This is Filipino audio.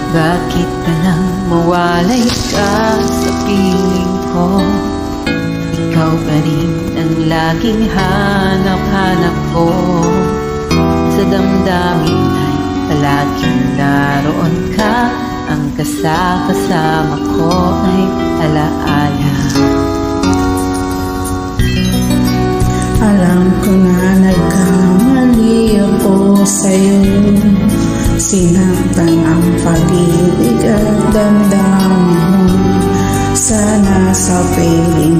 Bakit ka lang mawalay ka sa piling ko? Ikaw pa rin ang laging hanap-hanap ko. Sa damdamin ay palaging naroon ka. Ang kasama ko ay alaala. Alam ko na nagkamali ako sa'yo. Sinaktan ang pag-ibig at damdamin mo. Sana sa piling